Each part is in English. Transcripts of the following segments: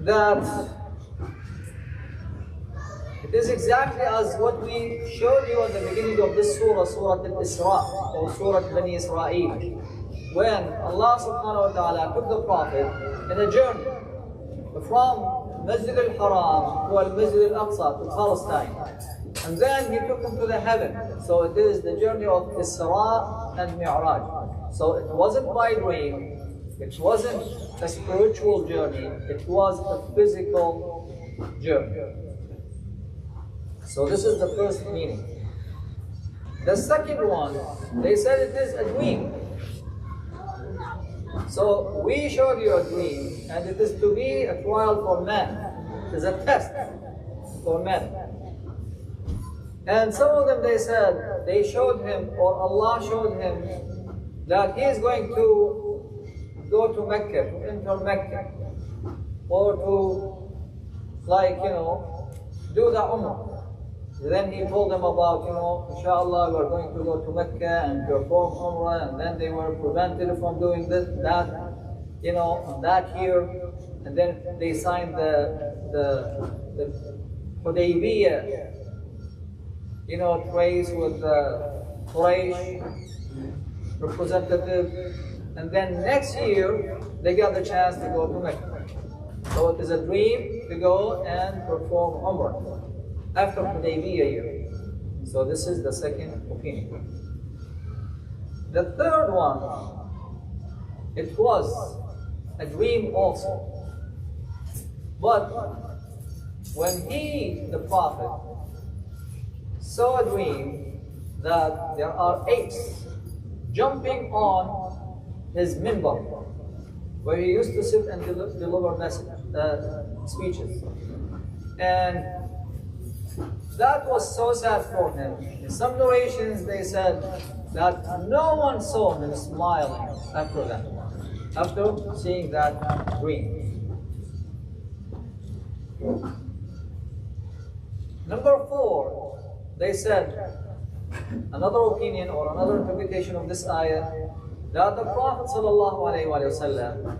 that it is exactly as what we showed you at the beginning of this surah, Surah Al-Isra, or Surah Bani Israel, when Allah subhanahu wa ta'ala took the Prophet in a journey from Masjid al-Haram to Al-Masjid al-Aqsa, to Palestine. And then he took him to the heaven. So it is the journey of Isra and Mi'raj. So it wasn't by dream, it wasn't a spiritual journey, it was a physical journey. So this is the first meaning. The second one, they said it is a dream. So we showed you a dream, and it is to be a trial for man. It is a test for men. And some of them, they said, they showed him, or Allah showed him, that he is going to go to Mecca, to enter Mecca, or to, do the Umrah. Then he told them about, inshallah, we're going to go to Mecca and perform Umrah, and then they were prevented from doing that year, and then they signed the Hudaybiyah, trace with the Quraysh representative, and then next year they got the chance to go to Mecca. So it is a dream to go and perform Umrah after Hudaybiyah year. So this is the second opinion. The third one, it was a dream also. But when he, the Prophet, saw a dream that there are apes jumping on his minbar, where he used to sit and deliver speeches. And that was so sad for him. In some narrations, they said that no one saw him smiling after that, after seeing that dream. Number 4, they said, another opinion or another interpretation of this ayah, that the Prophet ﷺ,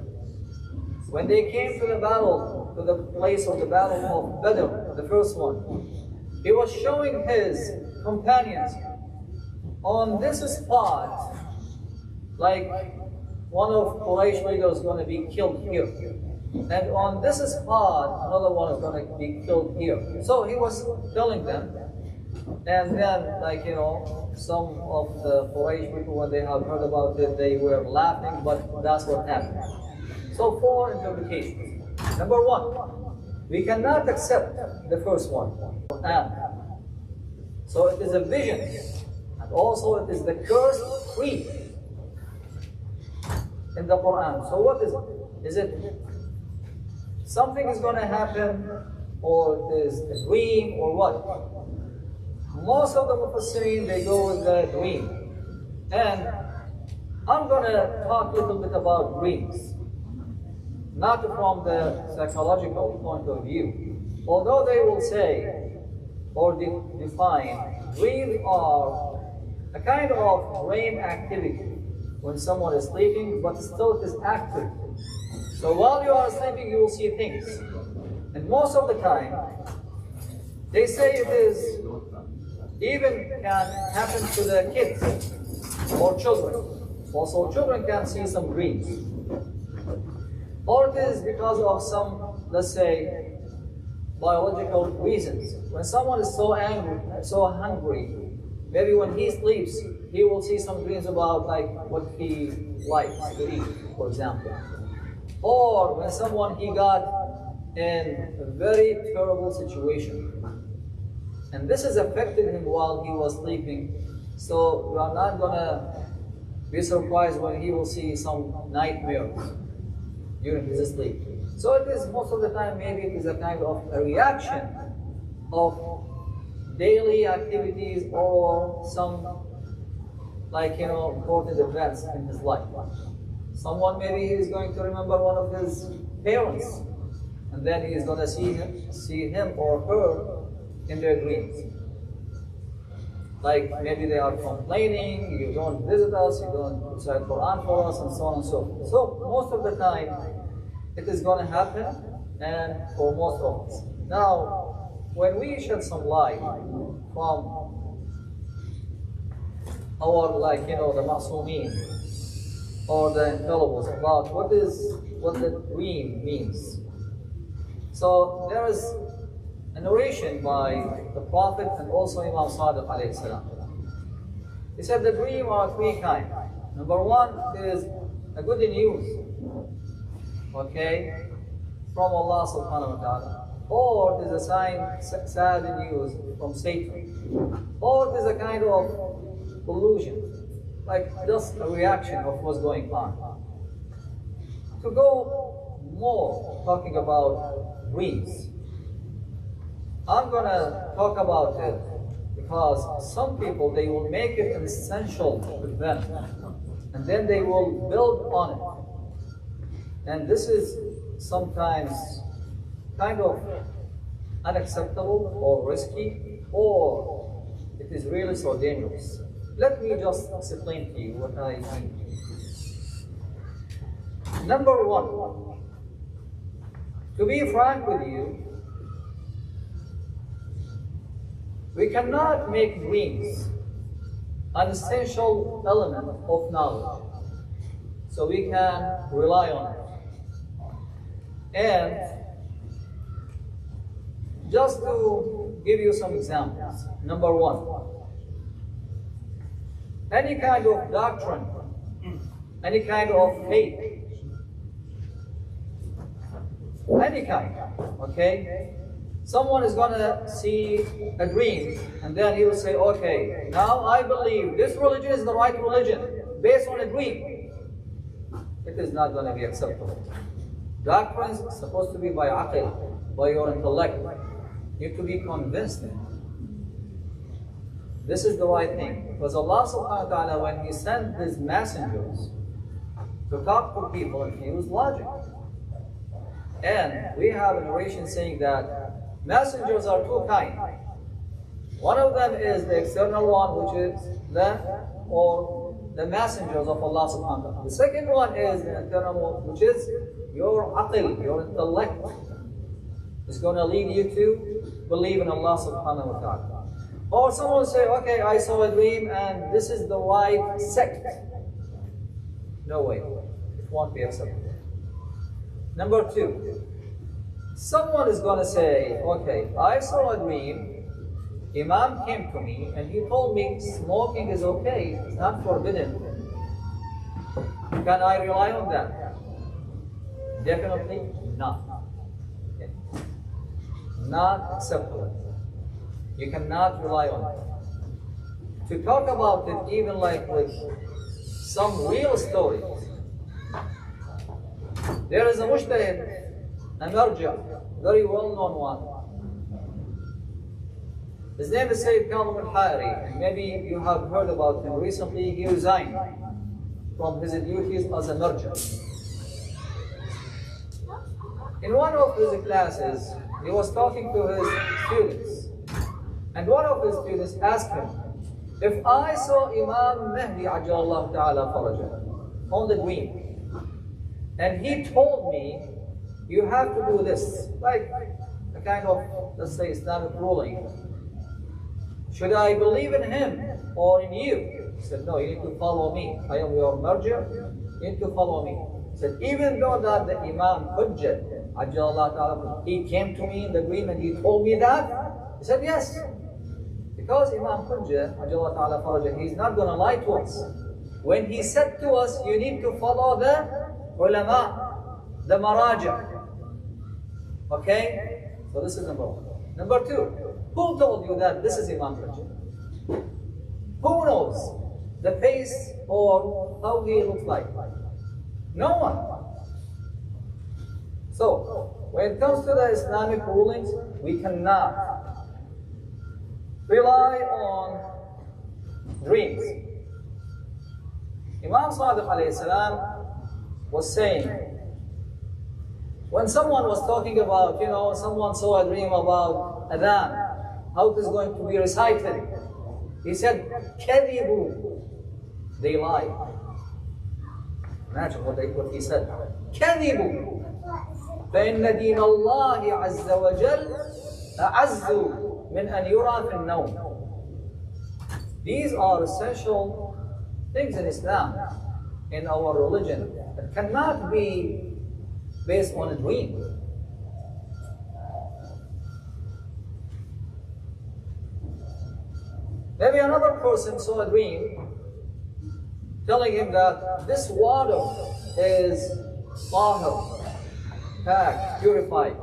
when they came to the battle, to the place of the battle of Badr, the first one, he was showing his companions on this spot, like one of Quraysh leaders is going to be killed here, and on this spot another one is going to be killed here. So he was telling them, and then some of the Quraysh people, when they have heard about it, they were laughing, but that's what happened. So 4 interpretations. Number 1, we cannot accept the first one. So it is a vision, and also it is the cursed tree in the Quran. So what is it? Is it something is going to happen, or it is a dream, or what? Most of the Mufassirin, they go with the dream. And I'm going to talk a little bit about dreams, not from the psychological point of view. Although they will say, or define, dreams are a kind of brain activity when someone is sleeping, but still it is active. So while you are sleeping, you will see things. And most of the time, they say it is even can happen to the kids or children. Also, children can see some dreams. Or it is because of some, let's say, biological reasons. When someone is so angry, so hungry, maybe when he sleeps, he will see some dreams about what he likes to eat, for example. Or when he got in a very terrible situation, and this has affected him while he was sleeping. So we are not gonna be surprised when he will see some nightmares during his sleep. So it is most of the time, maybe it is a kind of a reaction of daily activities or some important events in his life. Someone, maybe he is going to remember one of his parents, and then he is going to see him or her in their dreams. Like maybe they are complaining, you don't visit us, you don't recite Quran for us, and so on and so forth. So most of the time, it is going to happen and for most of us. Now, when we shed some light from our, the Ma'soomeen or the infallibles about what the dream means. So there is a narration by the Prophet and also Imam Sadiq alayhi salam. He said the dream are three kinds. Number one is a good news, okay, from Allah subhanahu wa ta'ala. Or it is a sad news from Satan. Or it is a kind of illusion, like just a reaction of what's going on. To go more talking about dreams, I'm gonna talk about it because some people, they will make it an essential event and then they will build on it. And this is sometimes kind of unacceptable or risky, or it is really so dangerous. Let me just explain to you what I mean. Number one, to be frank with you, we cannot make dreams an essential element of knowledge, so we can rely on it. And just to give you some examples, number one, any kind of doctrine, any kind of faith, any kind, okay? Someone is going to see a dream and then he will say, okay, now I believe this religion is the right religion based on a dream. It is not going to be acceptable. Doctrines are supposed to be by aql, by your intellect. You have to be convinced that this is the right thing. Because Allah subhanahu wa ta'ala, when He sent His messengers to talk to people, He used logic. And we have a narration saying that messengers are two kinds. One of them is the external one, which is the messengers of Allah subhanahu wa ta'ala. The second one is the internal one, which is your aql, your intellect. It's going to lead you to believe in Allah subhanahu wa ta'ala. Or someone will say, okay, I saw a dream and this is the right sect. No way, it won't be acceptable. Number two, someone is going to say, okay, I saw a dream, Imam came to me and he told me smoking is okay, it's not forbidden. Can I rely on that? Definitely not. Okay. Not acceptable. You cannot rely on it. To talk about it even like with some real stories. There is a mujtahid, a marja, very well-known one. His name is Sayyid Kazim al-Hayri, and maybe you have heard about him. Recently he resigned from his duties as a marja. In one of his classes, he was talking to his students. And one of his students asked him, if I saw Imam Mahdi Ajjallahu Ta'ala Faraja on the dream, and he told me, you have to do this, like a kind of, let's say, Islamic ruling, should I believe in him or in you? He said, no, you need to follow me. I am your marja, you need to follow me. He said, even though that the Imam Hujjat Ajjallahu Ta'ala, he came to me in the dream and he told me that, he said, yes. Because Imam Hujjah, Ajjallahu Ta'ala Faraja, he's not going to lie to us. When he said to us, you need to follow the ulama, the maraja. Okay? So this is number one. Number two, who told you that this is Imam Hujjah? Who knows the face or how he looks like? No one. So, when it comes to the Islamic rulings, we cannot rely on dreams. Imam Sadiq alayhi salam was saying, when someone was talking about, someone saw a dream about adhan, how it is going to be recited, he said, kadhibu, they lie. Imagine what he said. Kadhibu, فإن دين الله عز وجل أعز من أن يرى في النوم. These are essential things in Islam, in our religion, that cannot be based on a dream. Maybe another person saw a dream telling him that this water is tahir, packed, purified.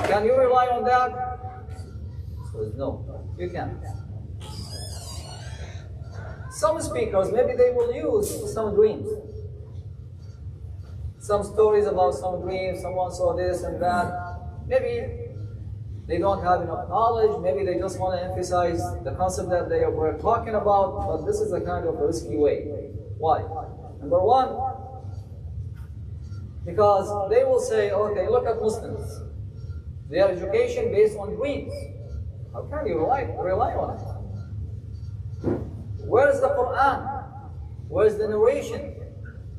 Can you rely on that? So no, you can't. Some speakers, maybe they will use some dreams. Some stories about some dreams, someone saw this and that. Maybe they don't have enough knowledge, maybe they just want to emphasize the concept that they were talking about, but this is a kind of risky way. Why? Number one, because they will say, okay, look at Muslims. Their education based on dreams. How can you rely on it? Where is the Quran? Where is the narration?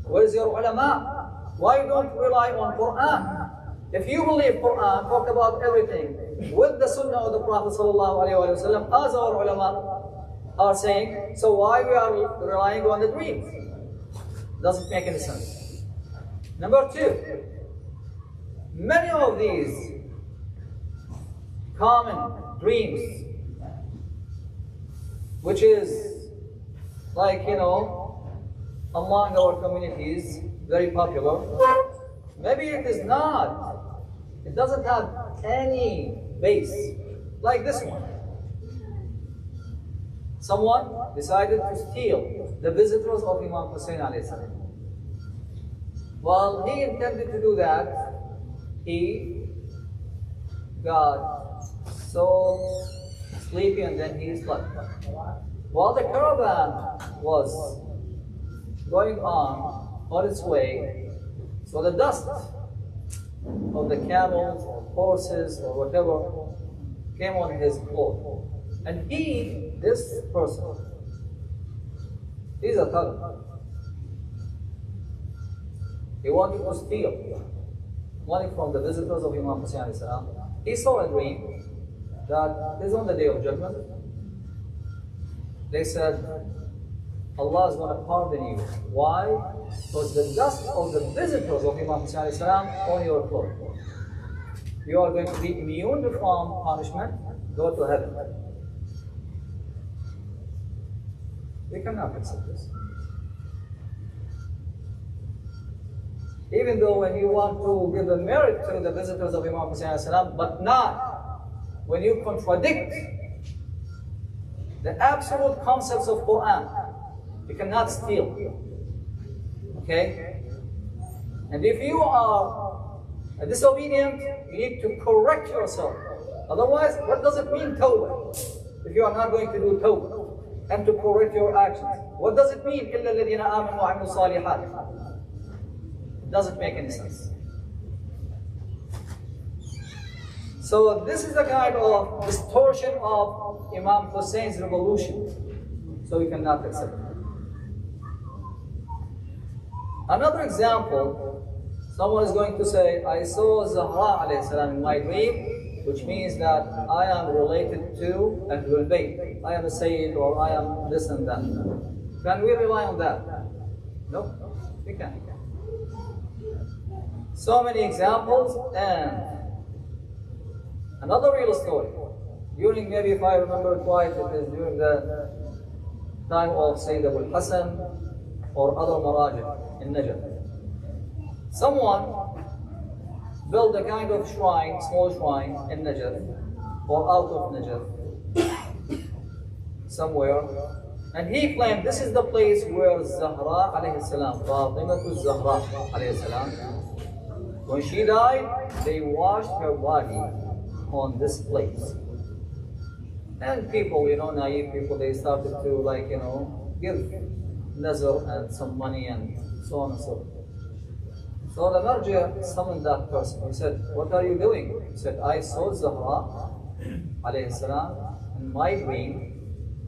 Where is your ulama? Why don't you rely on Quran? If you believe Quran, talk about everything with the Sunnah of the Prophet ﷺ, as our ulama are saying, so why we are relying on the dreams? Doesn't make any sense. Number two, many of these common dreams, which is like, among our communities, very popular, maybe it is not. It doesn't have any base, like this one. Someone decided to steal the visitors of Imam Hussein alayhi salam. While he intended to do that, he got so sleepy and then he slept. While the caravan was going on its way, so the dust of the camels or horses or whatever came on his clothes. And this person, he's a thug. He wanted to steal money from the visitors of Imam Hussein alayhi salam. He saw a dream that is on the day of judgment. They said, Allah is going to pardon you. Why? Because the dust of the visitors of Imam Hussein alayhi salam on your clothes. You are going to be immune from punishment, go to heaven. We cannot accept this. Even though when you want to give a merit to the visitors of Imam Hussein alayhi salam, but not when you contradict the absolute concepts of Quran. You cannot steal. Okay? And if you are disobedient, you need to correct yourself. Otherwise, what does it mean, tawbah? If you are not going to do tawbah and to correct your actions, what does it mean? إِلَّا الَّذِينَ آمَنُوا وَعَمِلُوا الصَّالِحَاتِ. It doesn't make any sense. So this is the kind of distortion of Imam Hussein's revolution. So we cannot accept it. Another example, someone is going to say, I saw Zahra alayhi salam in my dream, which means that I am related to Ahlul Bayt. I am a Sayyid or I am this and that. Can we rely on that? No, we can't. So many examples, and another real story. During, maybe if I remember it right, it is during the time of Sayyid Abu Hassan or other Marajah in Najaf. Someone built a kind of shrine, small shrine in Najaf or out of Najaf somewhere, and he claimed this is the place where Zahra alayhi salam, Fatimatu Zahra alayhi salam, when she died, they washed her body on this place. And people, naive people, they started to give nazar and some money and so on and so forth. So the Marja summoned that person. He said, what are you doing? He said, I saw Zahra alayhi salam in my dream,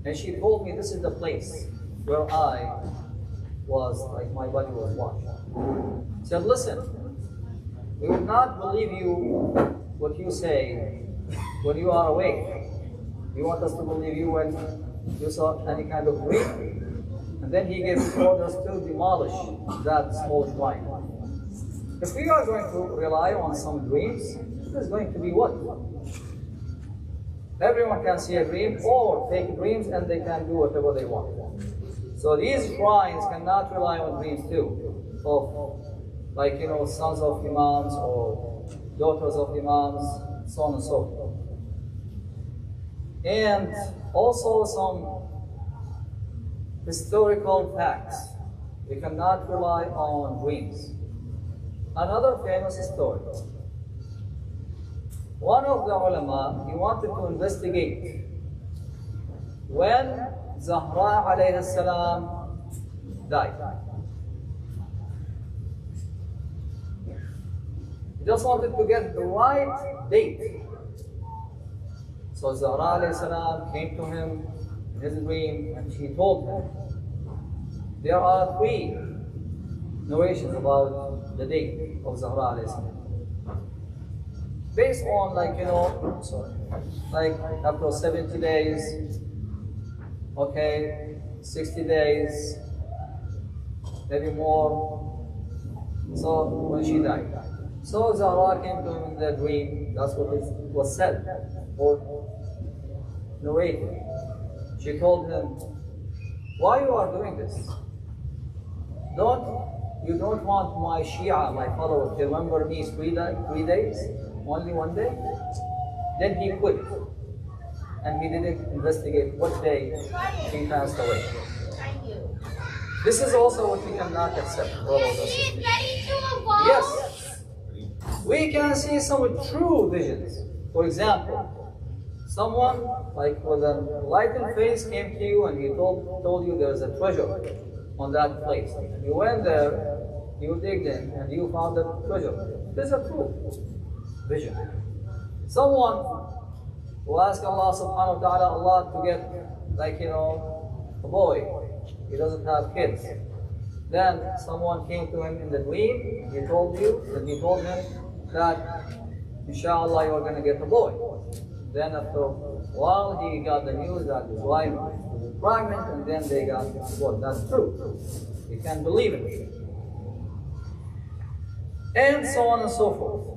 and she told me this is the place where I was, my body was washed. He said, listen, We will not believe you what you say when you are awake. You want us to believe you when you saw any kind of dream? And then he gives orders to demolish that small shrine. If we are going to rely on some dreams, it is going to be what? Everyone can see a dream or take dreams and they can do whatever they want. So these shrines cannot rely on dreams too, of like, sons of imams or daughters of imams, so on and so forth. And also some historical facts. We cannot rely on dreams. Another famous story. One of the ulama, he wanted to investigate when Zahra alayhi salam died. He just wanted to get the right date. So Zahra alayhi salam came to him in his dream and she told him, there are 3 narrations about the date of Zahra alayhi salam. Based on like after 70 days, okay, 60 days, maybe more. So when she died. So Zahra came to him in the dream, that's what it was said, or narrated. She told him, why you are doing this? You don't want my Shia, my followers, to remember me 3 days? Only 1 day? Then he quit. And he didn't investigate what day he passed away. This is also what we cannot accept, brothers and sisters. Yes, we can see some true visions. For example, someone like with a lightened face came to you and he told you there's a treasure on that place. And you went there, you digged in, and you found the treasure. This is a true vision. Someone who asked Allah subhanahu wa ta'ala to get a boy. He doesn't have kids. Then someone came to him in the dream, he told him that inshallah you're going to get a boy. Then after a while he got the news that his wife was pregnant and then they got a boy. That's true. You can believe it. And so on and so forth.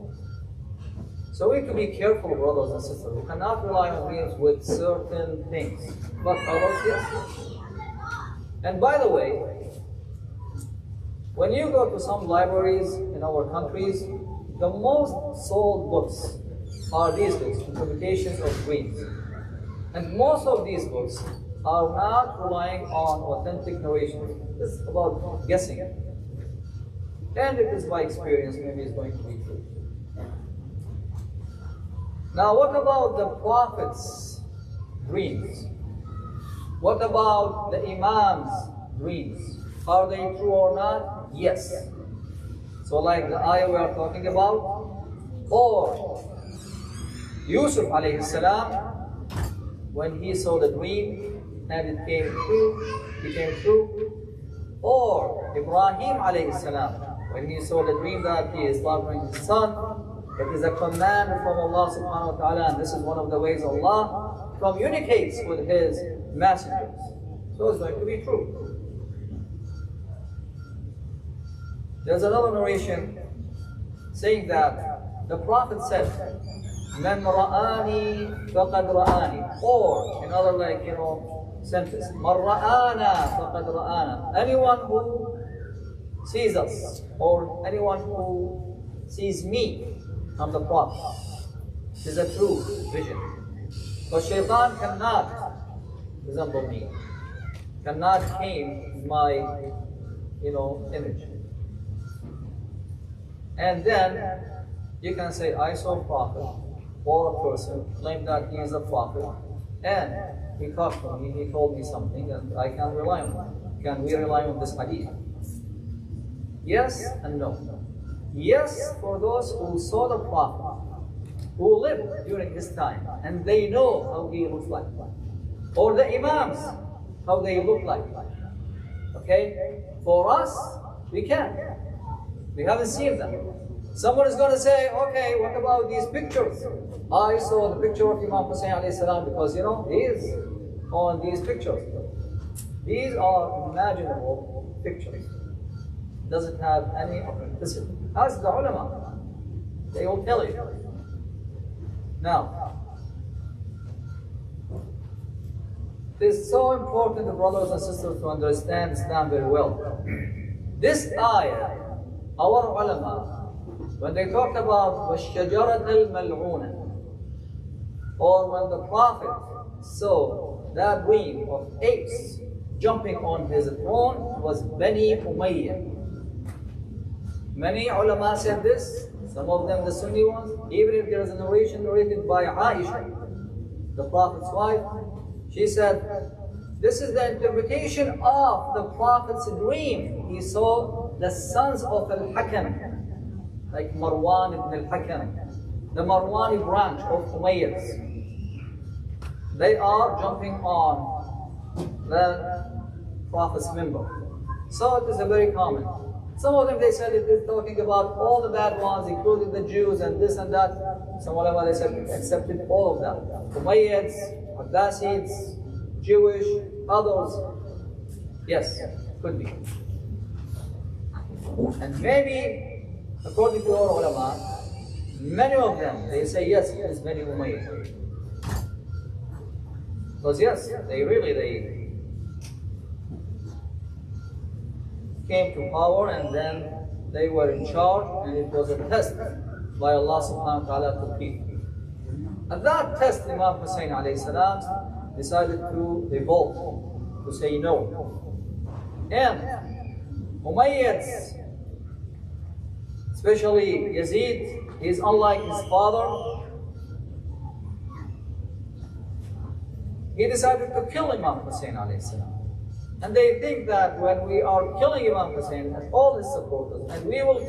So we have to be careful, brothers and sisters. We cannot rely on dreams with certain things. But others, yes. And by the way, when you go to some libraries in our countries, the most sold books are these books, interpretations of dreams. And most of these books are not relying on authentic narrations. It's about guessing. And it is by experience, maybe it's going to be true. Now, what about the prophets' dreams? What about the imams' dreams? Are they true or not? Yes. So like the ayah we are talking about, or Yusuf alayhi salam, when he saw the dream and it became true, or Ibrahim alayhi salam, when he saw the dream that he is slaughtering his son. It is a command from Allah subhanahu wa ta'ala, and this is one of the ways Allah communicates with His messengers. So it's going to be true. There's another narration saying that the Prophet said, "Man ra'ani faqad ra'ani," or another sentence, "Man ra'ana faqad ra'ana." Anyone who sees us, or anyone who sees me, I'm the Prophet. This is a true vision. But Shaitan cannot resemble me, cannot claim my, image. And then you can say, I saw a prophet, or a person claim that he is a prophet, and he talked to me, he told me something, and I can rely on him. Can we rely on this hadith? Yes and no. Yes, for those who saw the Prophet, who lived during his time, and they know how he looks like. Or the Imams, how they look like. Okay? For us, we can. We haven't seen them. Someone is going to say, okay, what about these pictures? I saw the picture of Imam Hussein alayhi salam because, you know, he is on these pictures. These are imaginable pictures. Doesn't have any authenticity. Ask the ulama. They will tell you. Now, it is so important, brothers and sisters, to understand Islam very well. This ayah, our ulama, when they talked about وَالشَّجَرَةَ الْمَلْعُونَةِ, or when the Prophet saw that dream of apes jumping on his throne, was Bani Umayyah. Many ulama said this, some of them the Sunni ones, even if there is a narration narrated by Aisha, the Prophet's wife, she said, this is the interpretation of the Prophet's dream. He saw the sons of Al-Hakam, like Marwan ibn Al-Hakam, the Marwani branch of Umayyads. They are jumping on the Prophet's member. So it is a very common. Some of them, they said it is talking about all the bad ones, including the Jews and this and that. Some ulama, they said, accepted all of that. Umayyads, Abbasids, Jewish, others. Yes, could be. And maybe, according to our ulama, many of them, they say yes, it is Bani Umayyah. Because yes, they came to power and then they were in charge, and it was a test by Allah subhanahu wa ta'ala to people. At that test, Imam Hussein alayhi salam decided to revolt, to say no. And Umayyads, especially Yazid, he is unlike his father. He decided to kill Imam Hussein alayhi salam. And they think that when we are killing Imam Hussein and all his supporters, and we will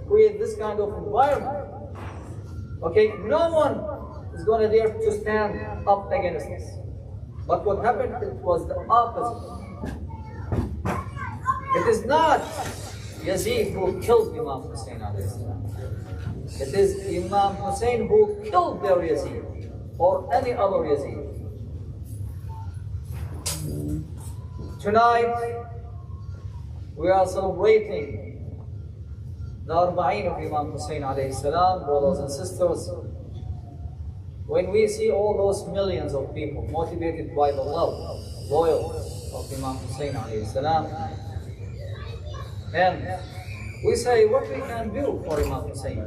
create this kind of environment, okay, no one is going to dare to stand up against us. But what happened, it was the opposite. It is not Yazid who killed Imam Hussein alayhi salam. It is Imam Hussein who killed their Yazid, or any other Yazid. Tonight, we are celebrating the arbaeen of Imam Hussein alayhi salam, brothers and sisters. When we see all those millions of people motivated by the love, loyalty of Imam Hussein alayhi salam, and we say what we can do for Imam Hussein.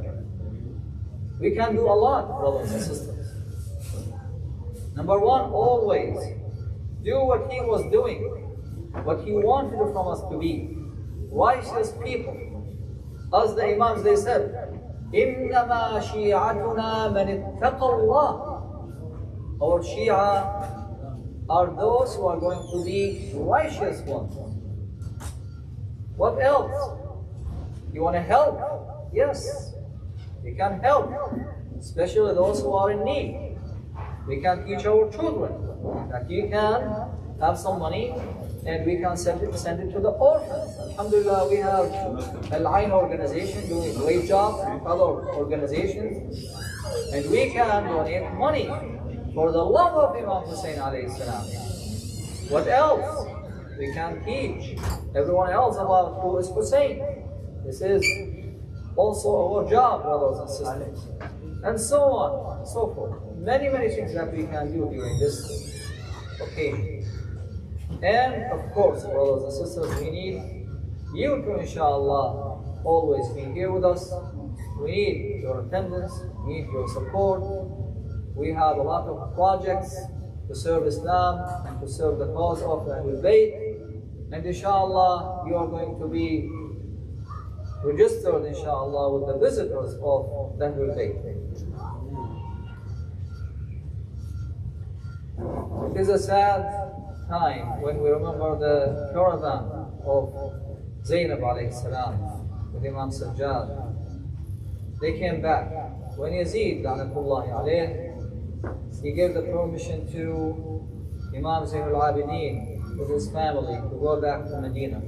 We can do a lot, brothers and sisters. Number one, always do what he was doing, what he wanted from us to be. Righteous people. As the Imams, they said, إِنَّمَا شِيعَتُنَا مَنِ اتَّقَى اللَّهِ. Our Shia are those who are going to be righteous ones. What else? You want to help? Yes, we can help, especially those who are in need. We can teach our children that you can have some money and we can send it to the orphans. Alhamdulillah, we have Al-Ain organization doing a great job, and other organizations, and we can donate money for the love of Imam Hussein alayhi salam. What else? We can teach everyone else about who is Hussein. This is also our job, brothers and sisters, and so on and so forth. Many things that we can do during this occasion. And of course, brothers and sisters, we need you to, inshallah, always be here with us. We need your attendance, we need your support. We have a lot of projects to serve Islam and to serve the cause of Ahlul Bayt. And inshallah, you are going to be registered, inshallah, with the visitors of Ahlul Bayt. It is a sad time when we remember the caravan of Zainab alayhi salam with Imam Sajjad. They came back. When Yazid, la'natullahi alayh, he gave the permission to Imam Zain al-Abidin with his family to go back to Medina.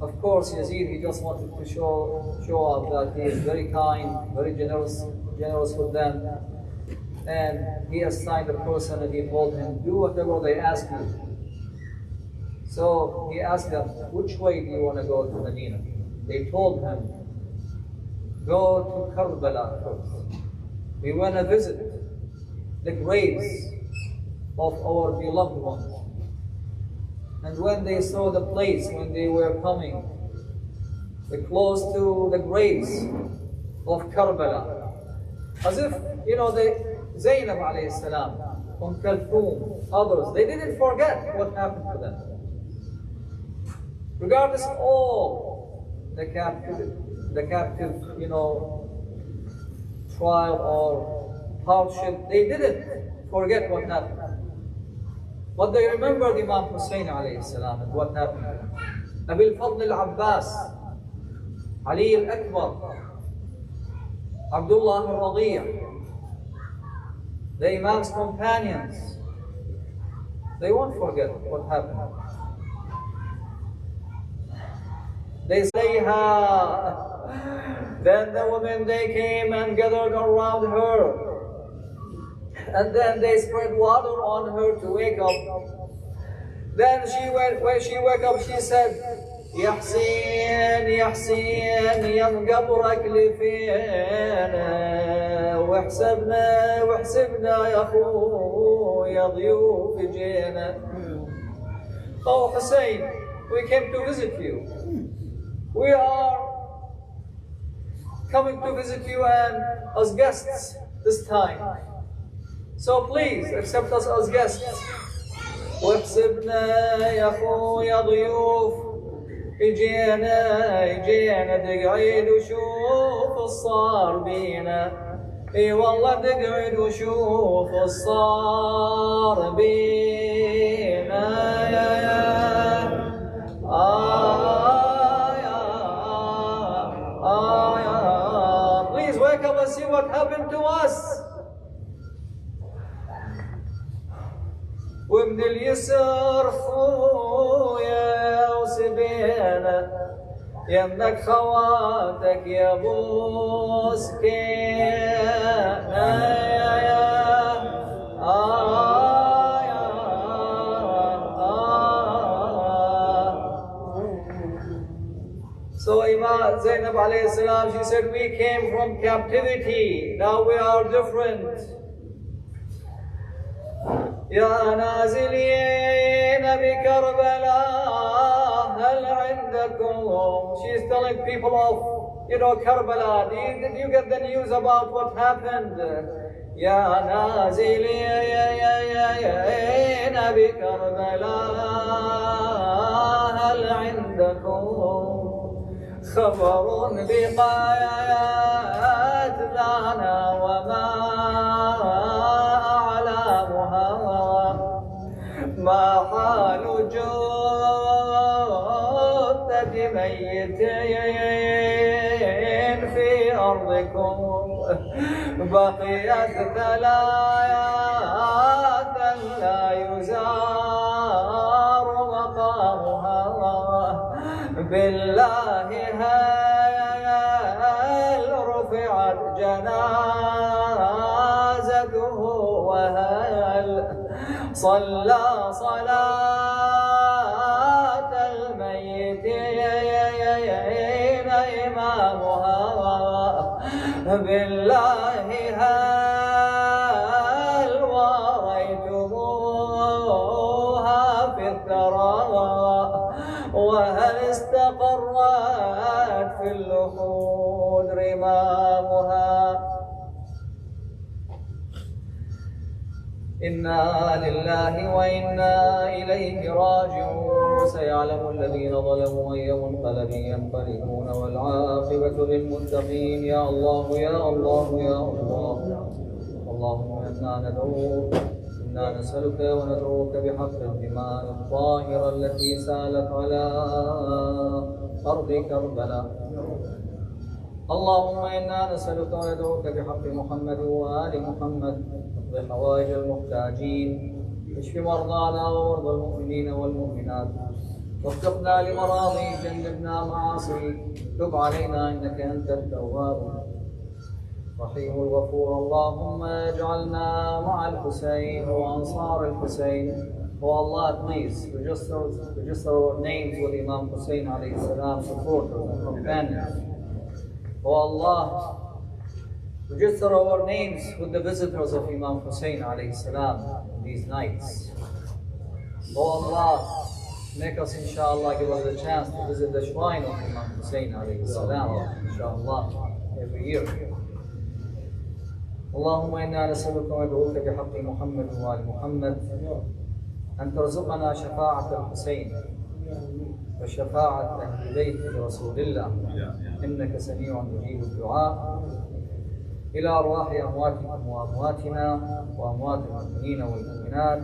Of course, Yazid, he just wanted to show off that he is very kind, very generous with them. And he assigned a person and he told him, do whatever they ask you. So he asked them, which way do you want to go to Medina? They told him, go to Karbala first. We want to visit the graves of our beloved ones. And when they saw the place, when they were coming, close to the graves of Karbala, as if, Zainab alayhi salam, Kulthum, others, they didn't forget what happened to them. Regardless of all the captive, trial or hardship, they didn't forget what happened. But they remembered Imam Hussein alayhi salam and what happened to him. Abil Fadl al-Abbas, Ali al-Akbar, Abdullah al-Radiya, the Imam's companions, they won't forget what happened. They say, then the women, they came and gathered around her. And then they spread water on her to wake up. Then when she woke up, she said, يا حسين يا حسين يم قبرك لفينا وحسبنا يا أخويا ضيوف جينا. Oh Hussein, we came to visit you. We are coming to visit you and as guests this time. So please accept us as guests. واحسبنا يا أخويا ضيوف اجينا تقعد وشوف الصار بينا. اي والله تقعد وشوف الصار بينا. Please wake up and see what happened to us. ومن اليسر خويا وسبينا يمك خواتك يا ابو سكينة. So Imam Zainab alayhi salam, she said, we came from captivity, now we are different. يا نازلين بكربلاء هل عندكم. She's telling people of, Karbala. Did you get the news about what happened? يا نازلين بكربلاء هل عندكم خبر بقايات لنا وما ما حال جثة ميتين في أرضكم بقيت ثلاثة لا يزار مقامها بالله هل رفعت جنازته وهل صلى صلاة الميتين إمامها بالله هل وريتموها في الثرى وهل استقرت في اللحود رمامها. إنا لله وإنا إليه راجعون. سيعلم الذين ظلموا أي منقلب ينقلبون والعاقبة للمتقين. يا الله يا الله يا الله. اللهم إنا ندعوك، إنا نسألك وندعوك بحق الدماء الطاهرة التي سالت على أرض كربلاء. اللهم إنا نسألك وندعوك بحق محمد وآل محمد بحوائج المحتاجين. اشف مرضانا ومرضى المؤمنين والمؤمنات وفقنا لمراضيك، جنبنا معاصيك، تب علينا إنك أنت التواب الرحيم الغفور. اللهم اجعلنا مع الحسين وأنصار الحسين. Oh Allah, please register our names with Imam Hussein alayhi salam, supporters and companions. Oh Allah, register our names with the visitors of Imam Hussein alayhi salam these nights. Oh Allah, make us inshallah, give us the chance to visit the shrine of Imam Hussein alayhi salam, inshallah, every year. اللهم إنا نسألك وندعوك بحق محمد وآل محمد أن ترزقنا شفاعة الحسين وشفاعة أهل بيت رسول الله، إنك سميع مجيب الدعاء. إلى أرواح أمواتكم وأمواتنا وأموات المؤمنين والمؤمنات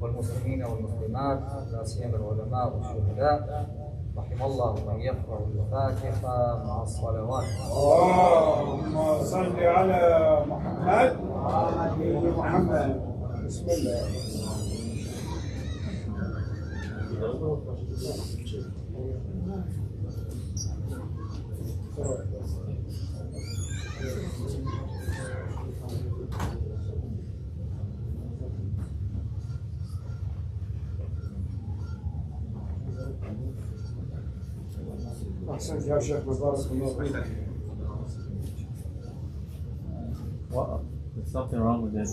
والمسلمين والمسلمات، لا سيما العلماء والشهداء، رحم الله من يقرأ الفاتحة مع الصلوات. اللهم صل على محمد وعلى محمد. بسم الله. أحسنت يا شيخ، بارك الله فيك. What? There's something wrong with this.